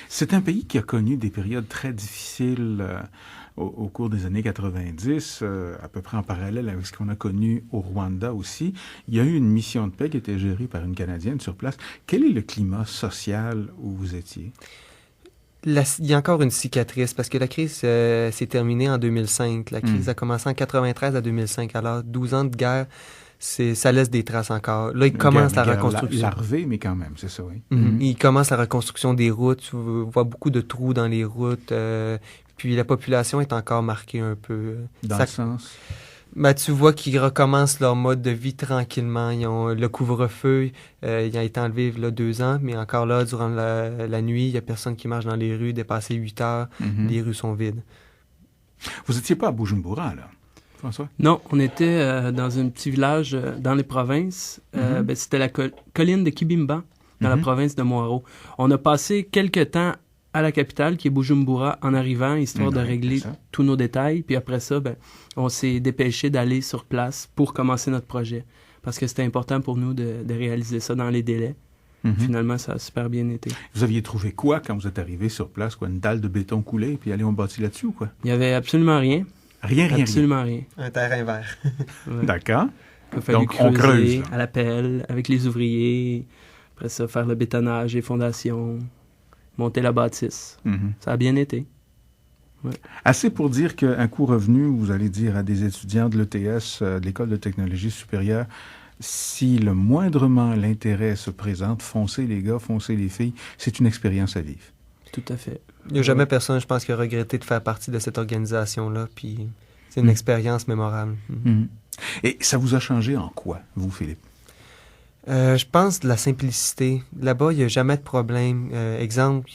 C'est un pays qui a connu des périodes très difficiles au cours des années 90, à peu près en parallèle avec ce qu'on a connu au Rwanda aussi. Il y a eu une mission de paix qui était gérée par une Canadienne sur place. Quel est le climat social où vous étiez? Il y a encore une cicatrice parce que la crise s'est terminée en 2005. La crise a commencé en 93 à 2005. Alors, 12 ans de guerre, ça laisse des traces encore. Là, il commence la reconstruction. Larvée, mais quand même, c'est ça, oui. Il commence la reconstruction des routes. Tu vois beaucoup de trous dans les routes. Puis la population est encore marquée un peu. Dans le sens? Ben, tu vois qu'ils recommencent leur mode de vie tranquillement. Ils ont le couvre-feu, il a été enlevé il y a 2 ans, mais encore là, durant la nuit, il n'y a personne qui marche dans les rues. Dépassé 8 heures, les rues sont vides. Vous n'étiez pas à Bujumbura, là, François? Non, on était dans un petit village dans les provinces. C'était la colline de Kibimba, dans la province de Mwaro. On a passé quelques temps à la capitale, qui est Bujumbura, en arrivant, histoire de régler tous nos détails. Puis après ça, on s'est dépêché d'aller sur place pour commencer notre projet. Parce que c'était important pour nous de réaliser ça dans les délais. Finalement, ça a super bien été. Vous aviez trouvé quoi quand vous êtes arrivé sur place? Quoi, une dalle de béton coulée, puis allez, on bâtit là-dessus ou quoi? Il n'y avait absolument rien. Rien. Absolument rien. Un terrain vert. Ouais. D'accord. Il a fallu Donc, on creuse. À la pelle, avec les ouvriers. Après ça, faire le bétonnage, les fondations, monter la bâtisse. Ça a bien été. Ouais. Assez pour dire qu'un coup revenu, vous allez dire à des étudiants de l'ETS, de l'École de technologie supérieure, si le moindrement l'intérêt se présente, foncez les gars, foncez les filles, c'est une expérience à vivre. Tout à fait. Il n'y a jamais personne, je pense, qui a regretté de faire partie de cette organisation-là, puis c'est une expérience mémorable. Et ça vous a changé en quoi, vous, Philippe? Je pense de la simplicité. Là-bas, il n'y a jamais de problème. Exemple,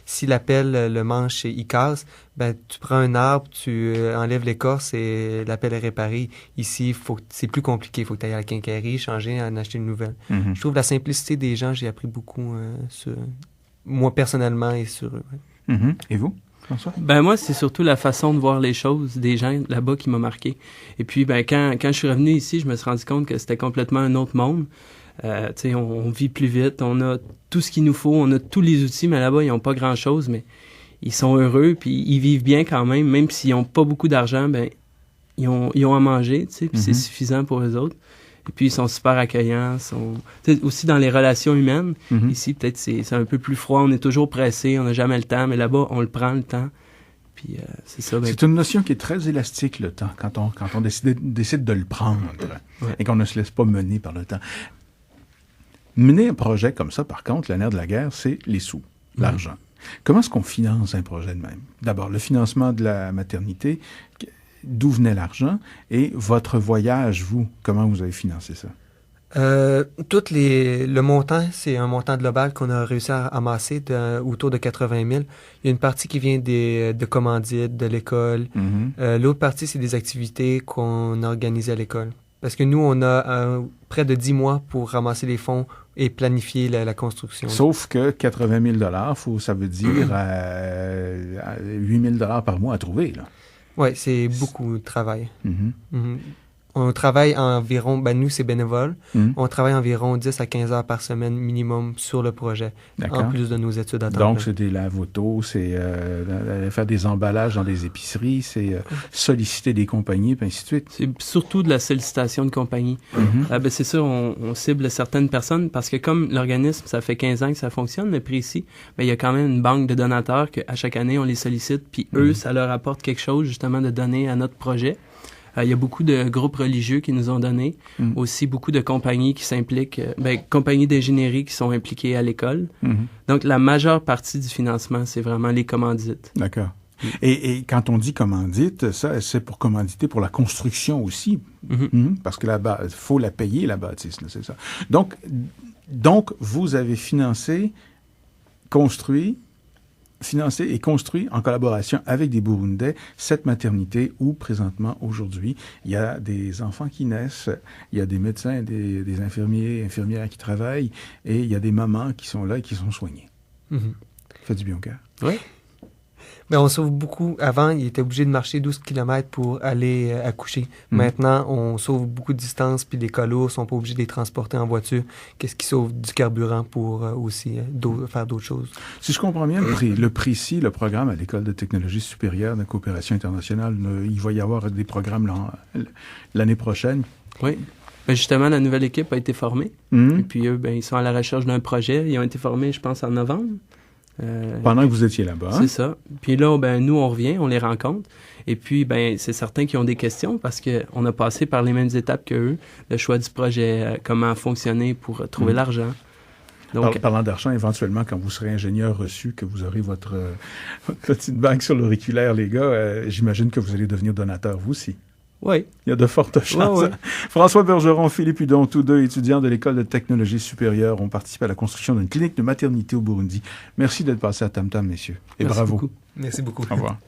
si la pelle, le manche, il casse, tu prends un arbre, tu enlèves l'écorce et la pelle est réparée. Ici, c'est plus compliqué. Il faut que tu ailles à la quincaillerie, changer, en acheter une nouvelle. Je trouve la simplicité des gens, j'ai appris beaucoup sur moi personnellement et sur eux. Et vous, François? Moi, c'est surtout la façon de voir les choses des gens là-bas qui m'a marqué. Et puis, quand je suis revenu ici, je me suis rendu compte que c'était complètement un autre monde. On vit plus vite, on a tout ce qu'il nous faut, on a tous les outils, mais là-bas, ils n'ont pas grand-chose, mais ils sont heureux, puis ils vivent bien quand même s'ils n'ont pas beaucoup d'argent, ils ont à manger, puis c'est suffisant pour eux autres. Et puis, ils sont super accueillants, aussi dans les relations humaines. Ici, peut-être, c'est un peu plus froid, on est toujours pressé, on n'a jamais le temps, mais là-bas, on le prend, le temps. Puis, c'est ça. C'est une notion qui est très élastique, le temps, quand on décide de le prendre et qu'on ne se laisse pas mener par le temps. Mener un projet comme ça, par contre, le nerf de la guerre, c'est les sous, l'argent. Comment est-ce qu'on finance un projet de même? D'abord, le financement de la maternité, d'où venait l'argent? Et votre voyage, vous, comment vous avez financé ça? Le montant, c'est un montant global qu'on a réussi à amasser autour de 80 000. Il y a une partie qui vient de commandites, de l'école. L'autre partie, c'est des activités qu'on organise à l'école. Parce que nous, on a près de 10 mois pour ramasser les fonds et planifier la construction. Sauf que 80 000 ça veut dire 8 000 par mois à trouver, là. Oui, c'est beaucoup de travail. On travaille environ, nous c'est bénévole, on travaille environ 10 à 15 heures par semaine minimum sur le projet, en plus de nos études à temps plein. Donc c'est des lave-autos, c'est faire des emballages dans des épiceries, c'est solliciter des compagnies, puis ainsi de suite. C'est surtout de la sollicitation de compagnies. C'est ça, on cible certaines personnes, parce que comme l'organisme, ça fait 15 ans que ça fonctionne, le prix ici, il y a quand même une banque de donateurs qu'à chaque année, on les sollicite, puis eux, ça leur apporte quelque chose justement de donner à notre projet. Il y a beaucoup de groupes religieux qui nous ont donné, aussi beaucoup de compagnies qui s'impliquent, compagnies d'ingénierie qui sont impliquées à l'école. Donc, la majeure partie du financement, c'est vraiment les commandites. D'accord. Et quand on dit commandite, ça, c'est pour commanditer pour la construction aussi, parce que il faut la payer, la bâtisse, là, c'est ça. Donc, vous avez financé et construit en collaboration avec des Burundais cette maternité où, présentement, aujourd'hui, il y a des enfants qui naissent, il y a des médecins, des infirmières qui travaillent, et il y a des mamans qui sont là et qui sont soignées. Ça fait du bien au cœur. Oui. Mais on sauve beaucoup. Avant, il était obligé de marcher 12 km pour aller accoucher. Maintenant, on sauve beaucoup de distance, puis les cas lourds sont pas obligés de les transporter en voiture. Qu'est-ce qui sauve du carburant pour aussi faire d'autres choses. Si je comprends bien, le PRICI, le programme à l'École de technologie supérieure de coopération internationale, il va y avoir des programmes l'année prochaine. Oui. Ben justement, la nouvelle équipe a été formée. Et puis eux, ils sont à la recherche d'un projet. Ils ont été formés, je pense, en novembre. Pendant que vous étiez là-bas. C'est ça. Puis là, nous, on revient, on les rencontre. Et puis, c'est certain qu'ils ont des questions parce qu'on a passé par les mêmes étapes qu'eux. Le choix du projet, comment fonctionner pour trouver l'argent. Donc, parlant d'argent, éventuellement, quand vous serez ingénieur reçu, que vous aurez votre petite bague sur l'auriculaire, les gars, j'imagine que vous allez devenir donateur, vous aussi. Oui. Il y a de fortes chances. Oui. François Bergeron, Philippe Hudon, tous deux étudiants de l'École de technologie supérieure, ont participé à la construction d'une clinique de maternité au Burundi. Merci d'être passés à Tam Tam, messieurs. Et Merci bravo. Beaucoup. Merci beaucoup. Au revoir.